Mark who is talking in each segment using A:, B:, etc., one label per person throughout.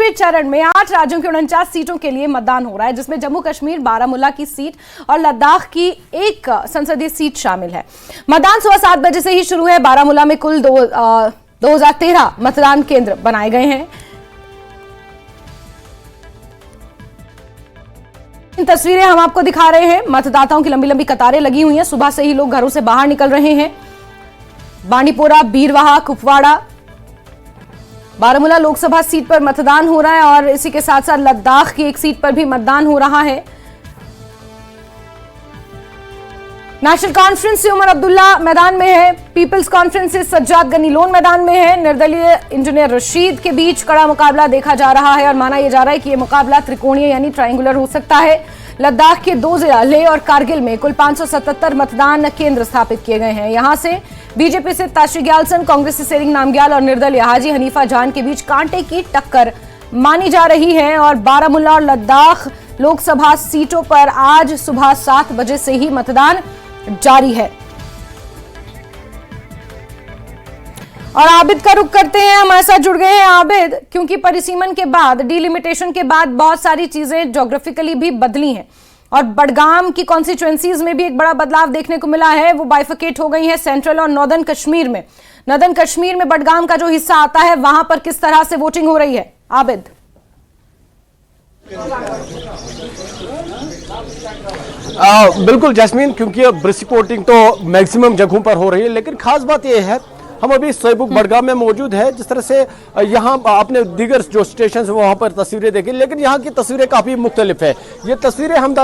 A: पांचवें चरण में 8 राज्यों की 49 सीटों के लिए मतदान हो रहा है, जिसमें जम्मू कश्मीर, बारामूला की सीट और लद्दाख की एक संसदीय सीट शामिल है। मतदान सुबह 7 बजे से ही शुरू है। बारामूला में कुल 2013 मतदान केंद्र बनाए गए हैं। इन तस्वीरें हम आपको दिखा रहे हैं। मतदाताओं की लंबी लंबी कतारें लगी हुई हैं। सुबह से ही लोग घरों से बाहर निकल रहे हैं। बांडीपोरा, बीरवाहा, कुपवाड़ा, बारामूला लोकसभा सीट पर मतदान हो रहा है और इसी के साथ साथ लद्दाख की एक सीट पर भी मतदान हो रहा है। नेशनल कॉन्फ्रेंस से उमर अब्दुल्ला मैदान में है। पीपल्स कॉन्फ्रेंस से सज्जाद गनी लोन मैदान में है। निर्दलीय इंजीनियर रशीद के बीच कड़ा मुकाबला देखा जा रहा है और माना यह जा रहा है कि यह मुकाबला त्रिकोणीय यानी ट्रायंगुलर हो सकता है। लद्दाख के 2 जिला लेह और कारगिल में कुल 577 मतदान केंद्र स्थापित किए गए हैं। यहां से बीजेपी से ताशी ग्यालसन, कांग्रेस से सेरिंग नामग्याल और निर्दलीय हाजी हनीफा जान के बीच कांटे की टक्कर मानी जा रही है। और बारामूला और लद्दाख लोकसभा सीटों पर आज सुबह 7 बजे से ही मतदान जारी है। और आबिद का रुख करते हैं, हमारे साथ जुड़ गए हैं आबिद, क्योंकि परिसीमन के बाद, डिलिमिटेशन के बाद बहुत सारी चीजें ज्योग्राफिकली भी बदली हैं और बडगाम की कॉन्स्टिट्यूएंसीज में भी एक बड़ा बदलाव देखने को मिला है। वो बाइफिकेट हो गई है सेंट्रल और नॉर्दर्न कश्मीर में। नॉर्दर्न कश्मीर में बडगाम का जो हिस्सा आता है वहां पर किस तरह से वोटिंग हो रही है आबिद?
B: बिल्कुल जैस्मीन, क्योंकि अब ब्रिस्क वोटिंग तो मैक्सिमम जगहों पर हो रही है, लेकिन खास बात यह है हम अभी सोईबुक बडगाम में मौजूद है। जिस तरह से यहाँ आपने दीगर जो स्टेशन है वहाँ पर तस्वीरें देखी, लेकिन यहाँ की तस्वीरें काफ़ी मुख्तलिफ है। ये तस्वीरें हम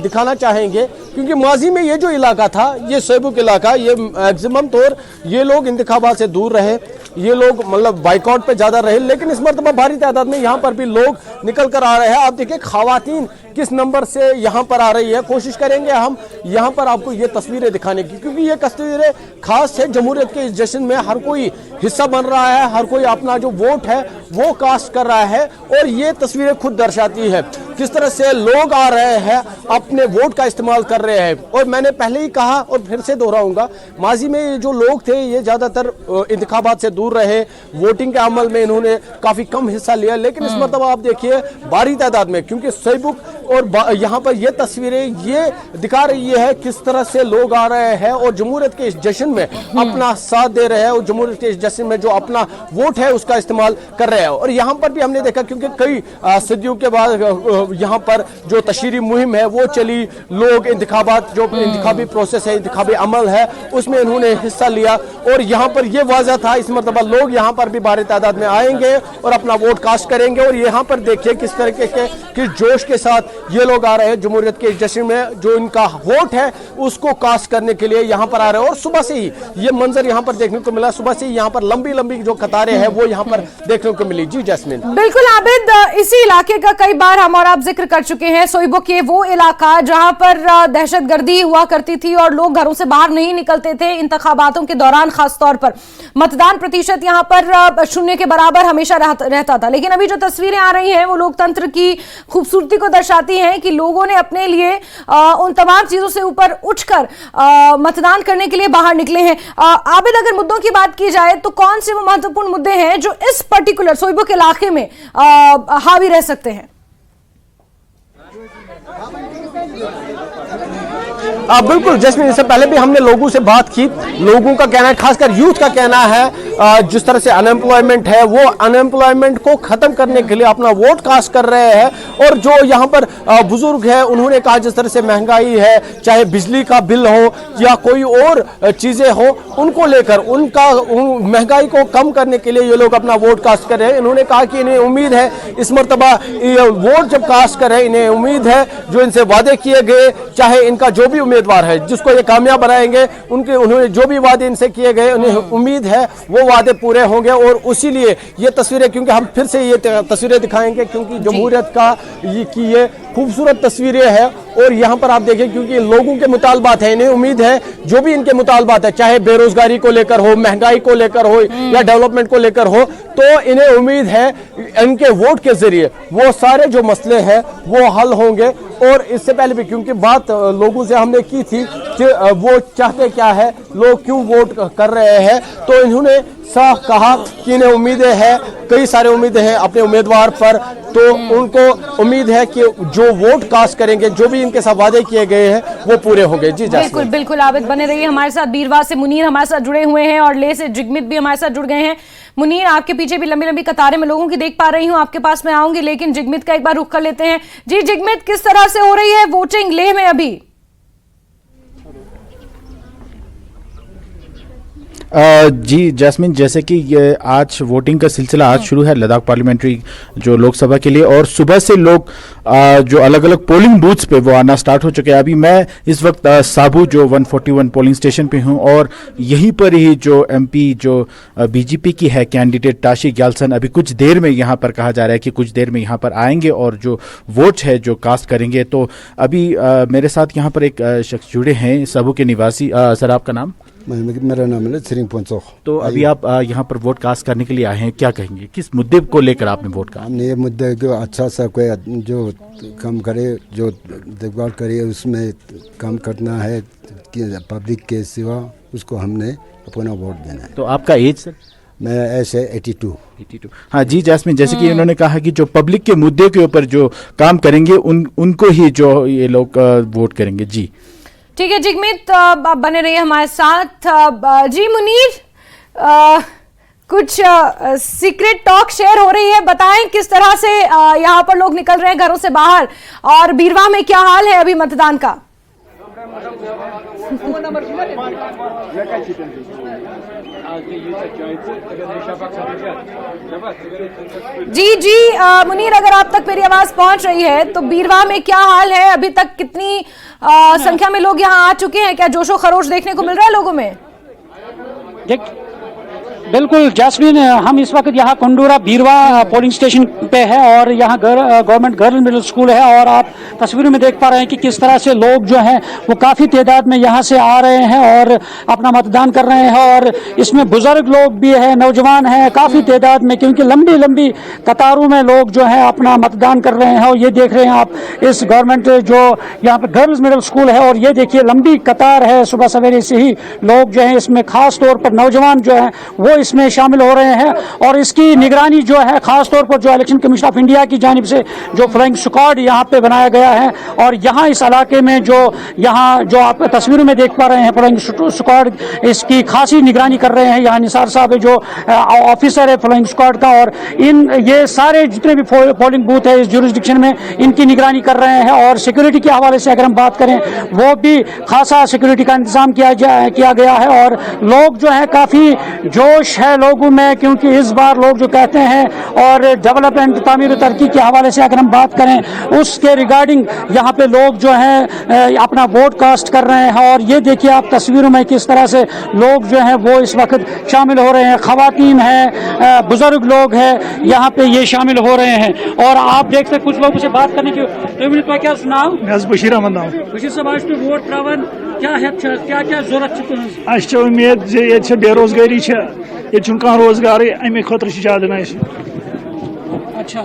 B: दिखाना चाहेंगे क्योंकि माजी में ये जो इलाका था, ये सोईबुक इलाका, ये मैक्सिमम तौर ये लोग इंतखाबात से दूर रहे, ये लोग मतलब बाइकआउट पे ज़्यादा रहे, लेकिन इस मरतबा भारी तादाद में यहाँ पर भी लोग निकल कर आ रहे हैं। आप देखिए खवातीन किस नंबर से यहाँ पर आ रही है। कोशिश करेंगे हम यहाँ पर आपको ये तस्वीरें दिखाने की, क्योंकि ये तस्वीरें खास है। जमहूरियत के इस जश्न में हर कोई हिस्सा बन रहा है, हर कोई अपना जो वोट है वो कास्ट कर रहा है और ये तस्वीरें खुद दर्शाती है किस तरह से लोग आ रहे हैं, अपने वोट का इस्तेमाल कर रहे हैं। और मैंने पहले ही कहा और फिर से दोहराऊंगा, माजी में ये जो लोग थे ये ज़्यादातर इंतखाबात से दूर रहे, वोटिंग के अमल में इन्होंने काफ़ी कम हिस्सा लिया, लेकिन इस मरतबा आप देखिए भारी तादाद में, क्योंकि सोईबुक और यहाँ पर ये तस्वीरें ये दिखा रही है किस तरह से लोग आ रहे हैं और जमहूरियत के इस जश्न में अपना साथ दे रहे हैं और जमहूरियत के इस जश्न में जो अपना वोट है उसका इस्तेमाल कर रहे हैं। और यहाँ पर भी हमने देखा, क्योंकि कई सदियों के बाद यहाँ पर जो तशरीरी मुहिम है वो चली, लोग इंतखाबात जो इंतखाबी प्रोसेस है, इंतखाबी अमल है, उसमें इन्होंने हिस्सा लिया और यहाँ पर ये वाज़ह था इस मरतबा लोग यहाँ पर भी भारी तादाद में आएंगे और अपना वोट कास्ट करेंगे। और यहाँ पर देखिए किस तरीके के किस जोश के साथ ये लोग आ रहे हैं जमहूरियत के जश्न में, जो इनका वोट है उसको कास्ट करने के लिए यहाँ पर आ रहे हैं। और सुबह से ही ये मंजर यहाँ पर देखने को मिला, सुबह से ही यहाँ पर लंबी लंबी जो कतारें हैं वो यहाँ पर देखने को मिली। जी जैस्मिन,
A: बिल्कुल आबिद, इसी इलाके का कई बार हम और आप जिक्र कर चुके हैं। सोईबुक ये वो इलाका जहां पर दहशतगर्दी हुआ करती थी और लोग घरों से बाहर नहीं निकलते थे इंतखाबातों के दौरान। खासतौर पर मतदान प्रतिशत यहां पर 0 के बराबर हमेशा रहता था। लेकिन अभी जो तस्वीरें आ रही हैं वो लोकतंत्र की खूबसूरती को दर्शाती हैं कि लोगों ने अपने लिए उन तमाम चीजों से ऊपर उठकर मतदान करने के लिए बाहर निकले हैं। आबिद, अगर मुद्दों की बात की जाए तो कौन से वो महत्वपूर्ण मुद्दे हैं जो इस पर्टिकुलर सोईबुक इलाके में हावी रह सकते हैं?
B: बिल्कुल जैस्मिन, इससे पहले भी हमने लोगों से बात की। लोगों का कहना है, खासकर यूथ का कहना है, जिस तरह से अनएम्प्लॉयमेंट है वो अनएम्प्लॉयमेंट को खत्म करने के लिए अपना वोट कास्ट कर रहे हैं। और जो यहाँ पर बुजुर्ग है उन्होंने कहा जिस तरह से महंगाई है, चाहे बिजली का बिल हो या कोई और चीजें हो, उनको लेकर उनका महंगाई को कम करने के लिए ये लोग अपना वोट कास्ट कर रहे हैं। इन्होंने कहा कि इन्हें उम्मीद है इस मरतबा वोट जब कास्ट कर रहे हैं, इन्हें उम्मीद है जो इनसे वादे किए गए, चाहे इनका जो भी उम्मीदवार है जिसको ये कामयाब बनाएंगे, उन्होंने जो भी वादे इनसे किए गए उन्हें उम्मीद है वो वादे पूरे होंगे। और उसी लिए ये तस्वीरें, क्योंकि हम फिर से ये तस्वीरें दिखाएंगे क्योंकि जमहूरियत का ये खूबसूरत तस्वीरें हैं और यहाँ पर आप देखें क्योंकि लोगों के मुतालबात हैं, इन्हें उम्मीद है जो भी इनके मुतालबात है, चाहे बेरोजगारी को लेकर हो, महंगाई को लेकर हो या डेवलपमेंट को लेकर हो, तो इन्हें उम्मीद है इनके वोट के जरिए वो सारे जो मसले हैं वो हल होंगे। और इससे पहले भी क्योंकि बात लोगों से हमने की थी कि वो चाहते क्या है, लोग क्यों वोट कर रहे हैं, तो इन्होंने साफ कहा कि इन्हें उम्मीदें हैं, कई सारे उम्मीदें हैं अपने उम्मीदवार पर, तो उनको उम्मीद है कि जो वोट कास्ट करेंगे, जो भी इनके साथ वादे किए गए हैं वो पूरे होंगे। जी
A: बिल्कुल बिल्कुल, आबिद बने रहिए हमारे साथ। बीरवा से मुनीर हमारे साथ जुड़े हुए हैं और ले से जिगमित भी हमारे साथ जुड़ गए हैं। मुनीर, आपके पीछे भी लंबी लंबी कतारें मैं लोगों की देख पा रही हूं, आपके पास में आऊंगी, लेकिन जिगमित का एक बार रुख कर लेते हैं। जी जिगमित, किस तरह से हो रही है वोटिंग लेह में अभी?
C: जी जैस्मिन, जैसे कि ये आज वोटिंग का सिलसिला आज शुरू है लद्दाख पार्लियामेंट्री जो लोकसभा के लिए, और सुबह से लोग जो अलग अलग पोलिंग बूथ्स पे वो आना स्टार्ट हो चुके हैं। अभी मैं इस वक्त साबू जो 141 पोलिंग स्टेशन पे हूं और यहीं पर ही जो एमपी जो बीजेपी की है कैंडिडेट ताशी ग्यालसन अभी कुछ देर में यहाँ पर कहा जा रहा है कि कुछ देर में यहाँ पर आएंगे और जो वोट है जो कास्ट करेंगे। तो अभी मेरे साथ यहाँ पर एक शख्स जुड़े हैं साबू के निवासी। सर, आपका नाम?
D: मेरा नाम है सिरिंग पोंचो।
C: तो अभी आप यहाँ पर वोट कास्ट करने के लिए आए हैं, क्या कहेंगे, किस मुद्दे को लेकर आपने वोट कास्ट?
D: हमने ये मुद्दे को अच्छा सा कोई जो काम करे, जो देखभाल करे, उसमें काम करना है कि पब्लिक के सिवा उसको हमने अपना वोट देना है।
C: तो आपका एज सर?
D: मैं ऐसे 82।
C: हाँ जी जैस्मिन, जैसे कि उन्होंने कहा कि जो पब्लिक के मुद्दे के ऊपर जो काम करेंगे उनको ही जो ये लोग वोट करेंगे। जी
A: ठीक है जिगमित, आप बने रहिए हमारे साथ। जी मुनीर, कुछ सीक्रेट टॉक शेयर हो रही है, बताएं किस तरह से यहाँ पर लोग निकल रहे हैं घरों से बाहर, और बीरवा में क्या हाल है अभी मतदान का? जी जी मुनीर, अगर आप तक मेरी आवाज पहुंच रही है तो बीरवा में क्या हाल है अभी तक? कितनी संख्या में लोग यहाँ आ चुके हैं? क्या जोशो खरोश देखने को मिल रहा है लोगों में?
E: बिल्कुल जैस्मिन, हम इस वक्त यहाँ कुंडूरा बीरवा पोलिंग स्टेशन पे है और यहाँ गवर्नमेंट गर्ल मिडिल स्कूल है, और आप तस्वीरों में देख पा रहे हैं कि किस तरह से लोग जो हैं वो काफ़ी तादाद में यहाँ से आ रहे हैं और अपना मतदान कर रहे हैं। और इसमें बुजुर्ग लोग भी हैं, नौजवान हैं काफ़ी तादाद में, क्योंकि लंबी लंबी कतारों में लोग जो है अपना मतदान कर रहे हैं। और ये देख रहे हैं आप इस गवर्नमेंट जो यहाँ पे गर्ल्स मिडिल स्कूल है, और ये देखिए लंबी कतार है, सुबह सवेरे से ही लोग जो है इसमें खास तौर पर नौजवान जो है वो इसमें शामिल हो रहे हैं। और इसकी निगरानी जो है खास तौर पर जो इलेक्शन कमीशन ऑफ इंडिया की जानिब से जो फ्लाइंग स्क्वाड यहाँ पे बनाया गया है, और यहाँ इस इलाके में जो यहाँ जो आप तस्वीरों में देख पा रहे हैं फ्लाइंग स्क्वाड इसकी खासी निगरानी कर रहे हैं। यहाँ निसार साहब है जो ऑफिसर है फ्लाइंग स्क्वाड का, और ये सारे जितने भी पोलिंग बूथ है इस जुरिस्डिक्शन में इनकी निगरानी कर रहे हैं। और सिक्योरिटी के हवाले से अगर हम बात करें वो भी खासा सिक्योरिटी का इंतजाम किया गया है। और लोग जो है काफ़ी जोश है लोगों में, क्योंकि इस बार लोग जो कहते हैं और डेवलपमेंट तामीर तरक्की के हवाले से अगर हम बात करें उसके रिगार्डिंग यहाँ पे लोग जो हैं अपना वोट कास्ट कर रहे हैं। और ये देखिए आप तस्वीरों में किस तरह से लोग जो हैं वो इस वक्त शामिल हो रहे हैं, खवातीन हैं, बुजुर्ग लोग हैं, यहाँ पे ये शामिल हो रहे हैं। और आप देखते हैं कुछ लोगों से बात करने की तो क्या सुनाओ?
F: बशीर अहमद नाम।
E: बशीर साहब, आज पे वोट त्रावन क्या है, क्या जरूरत
F: है? उम्मीद ये बेरोजगारी ये रोजगार अमे खुद ज्यादा ना।
E: अच्छा,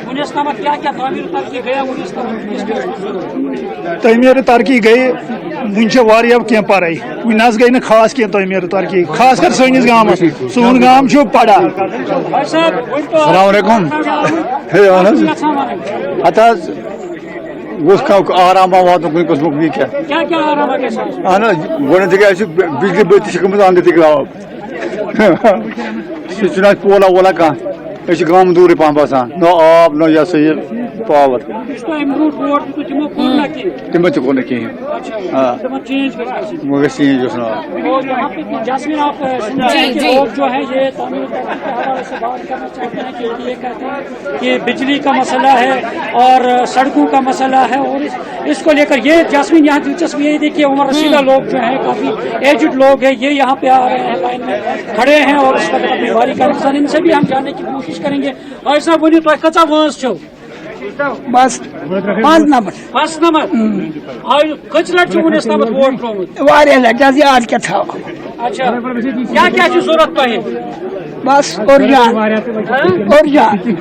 E: क्या क्या
F: तमीर तरक्की गई वन कह पढ़ाई वन गई ना खास कह तमीर तरक्की, खास कर सैनिस गाँव सोन गाँव पड़ा।
D: आराम वात कुछ कस्म क्या बिजली बत्ती अंदर तक पोला वोला कह गाँव दूर पह बसान, न आब न यह सही पावर तम कोर न कहें वो चेंज
E: कि बिजली का मसला है और सड़कों का मसला है, और इसको लेकर ये जास्मीन यहाँ दिलचस्पी यही देखिए उमर रसीदा लोग जो हैं काफ़ी एजड लोग हैं ये यहाँ पे आ रहे हैं, लाइन में खड़े हैं और इस वक्त अपनी बारी का इंतजार, इनसे भी हम जानने की कोशिश करेंगे। भाई साहब बोलिए तो कचा वंश छो
G: बस 5 नंबर
E: 5 नंबर कच लट वुनस तम वोट त्रोमुत
G: वारिया लट याद क्या था।
E: अच्छा क्या क्या जरूरत तो
G: बस और जान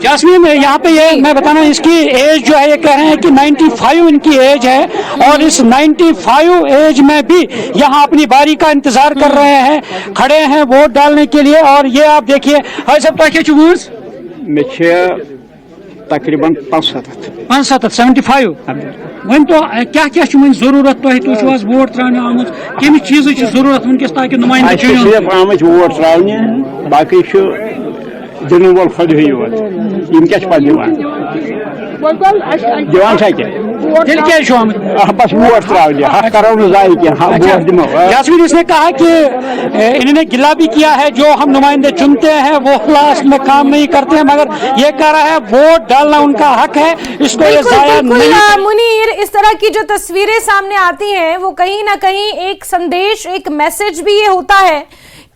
E: जासमीन यहाँ पे ये मैं बताना इसकी एज जो है ये कह रहे हैं कि 95 इनकी एज है और इस 95 एज में भी यहाँ अपनी बारी का इंतजार कर रहे हैं, खड़े हैं वोट डालने के लिए। और ये आप देखिए हाय सब क्या चूज
G: तकरीबन
E: 75 वन तो क्या क्या जरूरत तो वोट त्राने आमुत कम चीज जरूरत वनकस ताकि नुमाइंदे
G: आम वोट त्राने बाकी दिन वोल खुद योत क्या दिवान
E: दिल क्या
G: बस वोट त्राने करो जाए वोट दिमो।
E: यासमीन इसने कहा कि इन्होंने गिला भी किया है, जो हम नुमाइंदे चुनते हैं वो लास्ट में काम नहीं करते हैं, मगर ये कह रहा है वोट डालना उनका हक है, इसको ये जाया नहीं।
A: मुनीर, इस तरह की जो तस्वीरें सामने आती हैं वो कहीं ना कहीं एक संदेश, एक मैसेज भी ये होता है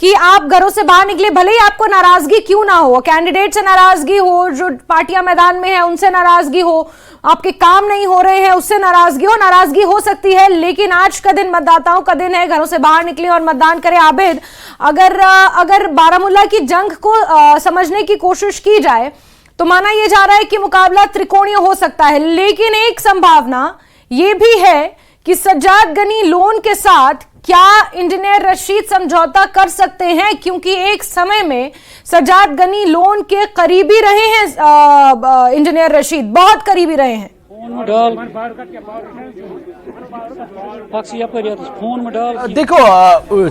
A: कि आप घरों से बाहर निकले, भले ही आपको नाराजगी क्यों ना हो, कैंडिडेट से नाराजगी हो, जो पार्टियां मैदान में है उनसे नाराजगी हो, आपके काम नहीं हो रहे हैं उससे नाराजगी हो सकती है, लेकिन आज का दिन मतदाताओं का दिन है, घरों से बाहर निकले और मतदान करें। आबिद, अगर बारामूला की जंग को समझने की कोशिश की जाए तो माना यह जा रहा है कि मुकाबला त्रिकोणीय हो सकता है, लेकिन एक संभावना यह भी है कि सज्जाद गनी लोन के साथ क्या इंजीनियर रशीद समझौता कर सकते हैं, क्योंकि एक समय में सज्जाद गनी लोन के करीबी रहे हैं, इंजीनियर रशीद बहुत करीबी रहे हैं।
B: देखो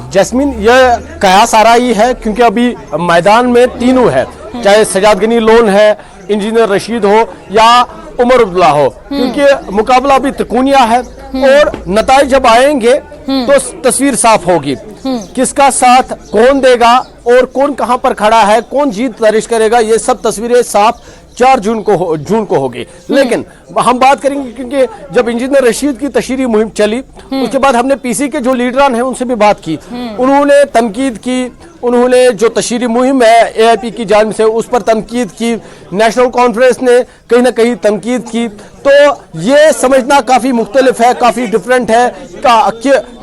B: जैस्मीन, यह कयास आ रही है क्योंकि अभी मैदान में तीनों है, चाहे सज्जाद गनी लोन है, इंजीनियर रशीद हो या उमर अब्दुल्ला हो, क्योंकि मुकाबला अभी त्रिकोणीय है और नताइज जब आएंगे तो तस्वीर साफ होगी, किसका साथ कौन देगा और कौन कहां पर खड़ा है, कौन जीत दर्ज करेगा, ये सब तस्वीरें साफ 4 जून को होगी। लेकिन हम बात करेंगे क्योंकि जब इंजीनियर रशीद की तशरीह मुहिम चली उसके बाद हमने पीसी के जो लीडरान हैं उनसे भी बात की, उन्होंने तनकीद की, उन्होंने जो तशरीह मुहिम है एआईपी की जानिब से उस पर तनकीद की, नेशनल कॉन्फ्रेंस ने कहीं ना कहीं तनकीद की, तो ये समझना काफी मुख्तलिफ है, काफी डिफरेंट है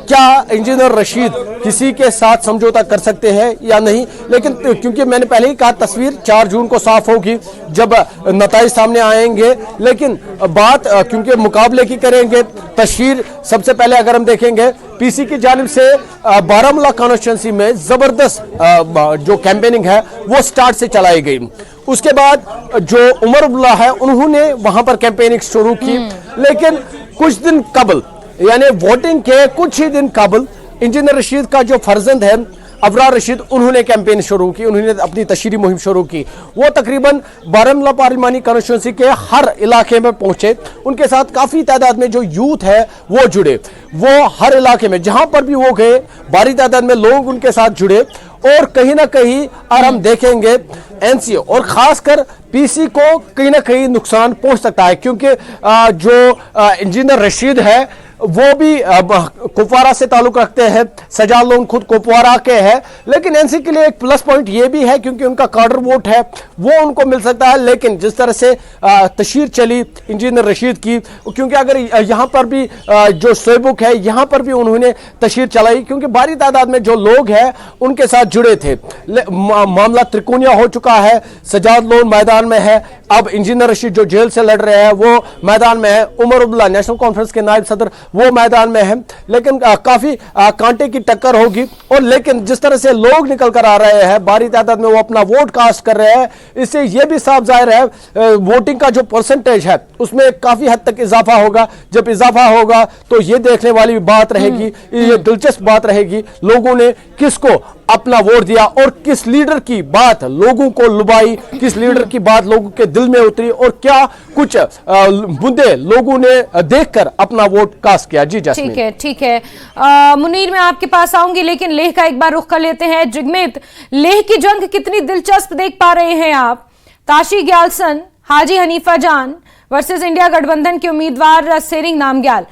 B: क्या इंजीनियर रशीद किसी के साथ समझौता कर सकते हैं या नहीं। लेकिन क्योंकि मैंने पहले ही कहा तस्वीर 4 जून को साफ होगी जब नताइज सामने आएंगे, लेकिन बात क्योंकि मुकाबले की करेंगे, तशहीर सबसे पहले अगर हम देखेंगे पीसी की जानिब से बारामूला कॉन्स्टिट्यूंसी में जबरदस्त जो कैंपेनिंग है वो स्टार्ट से चलाई गई। उसके बाद जो उमर अब्दुल्ला है उन्होंने वहां पर कैंपेनिंग शुरू की, लेकिन कुछ दिन कबल यानी वोटिंग के कुछ ही दिन कबल इंजीनियर रशीद का जो फर्जंद है अबरार रशीद, उन्होंने कैंपेन शुरू की, उन्होंने अपनी तशरीह मुहिम शुरू की। वो तकरीबन बारामूला पार्लिमानी कॉन्स्टिट्यूंसी के हर इलाके में पहुंचे, उनके साथ काफ़ी तादाद में जो यूथ है वो जुड़े, वो हर इलाके में जहां पर भी वो गए भारी तादाद में लोग उनके साथ जुड़े, और कहीं ना कहीं और हम देखेंगे एनसीओ और खासकर पीसी को कहीं ना कहीं नुकसान पहुंच सकता है, क्योंकि जो इंजीनियर रशीद है वो भी कुपवारा से ताल्लुक रखते हैं, सज्जाद लोन खुद कुपवारा के हैं, लेकिन एनसी के लिए एक प्लस पॉइंट ये भी है क्योंकि उनका कार्डर वोट है वो उनको मिल सकता है। लेकिन जिस तरह से तशहीर चली इंजीनियर रशीद की, क्योंकि अगर यहाँ पर भी जो सोएबुक है यहाँ पर भी उन्होंने तशहीर चलाई, क्योंकि भारी तादाद में जो लोग हैं उनके साथ जुड़े थे। मामला त्रिकोणीय हो चुका है, सज्जाद लोन मैदान में है, अब इंजीनियर रशीद जो जेल से लड़ रहे हैं वो मैदान में है, उमर अब्दुल्ला नेशनल कॉन्फ्रेंस के नायब सदर वो मैदान में है, लेकिन काफी कांटे की टक्कर होगी। और लेकिन जिस तरह से लोग निकल कर आ रहे हैं, भारी तादाद में वो अपना वोट कास्ट कर रहे हैं, इससे यह भी साफ जाहिर है वोटिंग का जो परसेंटेज है उसमें काफी हद तक इजाफा होगा। जब इजाफा होगा तो ये देखने वाली बात रहेगी, ये दिलचस्प बात रहेगी लोगों ने किसको अपना वोट दिया और किस लीडर की बात लोगों को लुभाई, किस लीडर की बात लोगों के दिल में उतरी और क्या कुछ मुद्दे लोगों ने देखकर अपना वोट कास्ट किया। जी जैस्मीन, ठीक है
A: मुनीर, मैं आपके पास आऊंगी, लेकिन लेह का एक बार रुख कर लेते हैं। जिगमित, लेह की जंग कितनी दिलचस्प देख पा रहे हैं आप? ताशी ग्यालसन, हाजी हनीफा जान वर्सेस इंडिया गठबंधन के उम्मीदवार सेरिंग नामग्याल।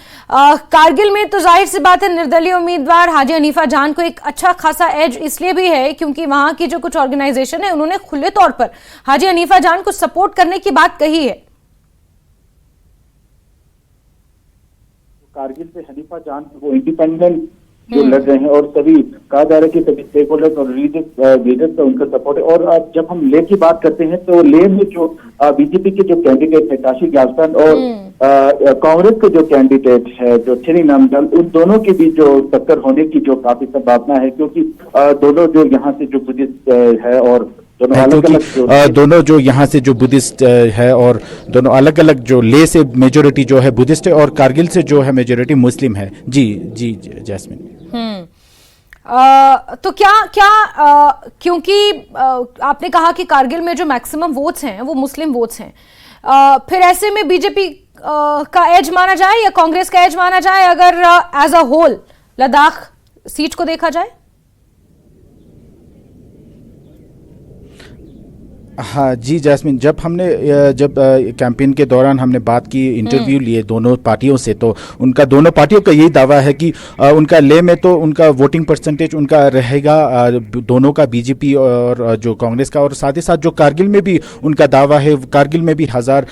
A: कारगिल में तो जाहिर सी बात है निर्दलीय उम्मीदवार हाजी हनीफा जान को एक अच्छा खासा एज इसलिए भी है क्योंकि वहां की जो कुछ ऑर्गेनाइजेशन है उन्होंने खुले तौर पर हाजी हनीफा जान को सपोर्ट करने की बात कही है।
H: कारगिल से हनीफा जान वो इंडिपेंडेंट जो लड़ रहे हैं, और सभी कहा जा रहा है कि सभी स्टेक होल्डर्स और रिलीजियस लीडर्स का उनका सपोर्ट है। और जब हम ले की बात करते हैं तो ले में जो बीजेपी के जो कैंडिडेट है ताशिर यासन और कांग्रेस के जो कैंडिडेट है जो थिरी नामदल, उन दोनों के बीच जो टक्कर होने की जो काफी संभावना है, क्योंकि दोनों जो यहाँ से जो बुद्धिस्ट है और दोनों अलग अलग
C: दोनों जो यहाँ से जो बुद्धिस्ट है और दोनों अलग अलग, जो ले से मेजोरिटी जो है बुद्धिस्ट है और कारगिल से जो है मेजोरिटी मुस्लिम है। जी जी जैस्मिन।
A: तो क्या क्योंकि आपने कहा कि कारगिल में जो मैक्सिमम वोट्स हैं वो मुस्लिम वोट्स हैं, फिर ऐसे में बीजेपी का एज माना जाए या कांग्रेस का एज माना जाए अगर as a whole Ladakh seat को देखा जाए?
C: हाँ जी जैस्मिन, जब कैंपेन के दौरान हमने बात की, इंटरव्यू लिए दोनों पार्टियों से, तो उनका दोनों पार्टियों का यही दावा है कि उनका ले में तो उनका वोटिंग परसेंटेज उनका रहेगा दोनों का, बीजेपी और जो कांग्रेस का, और साथ ही साथ जो कारगिल में भी उनका दावा है, कारगिल में भी 1000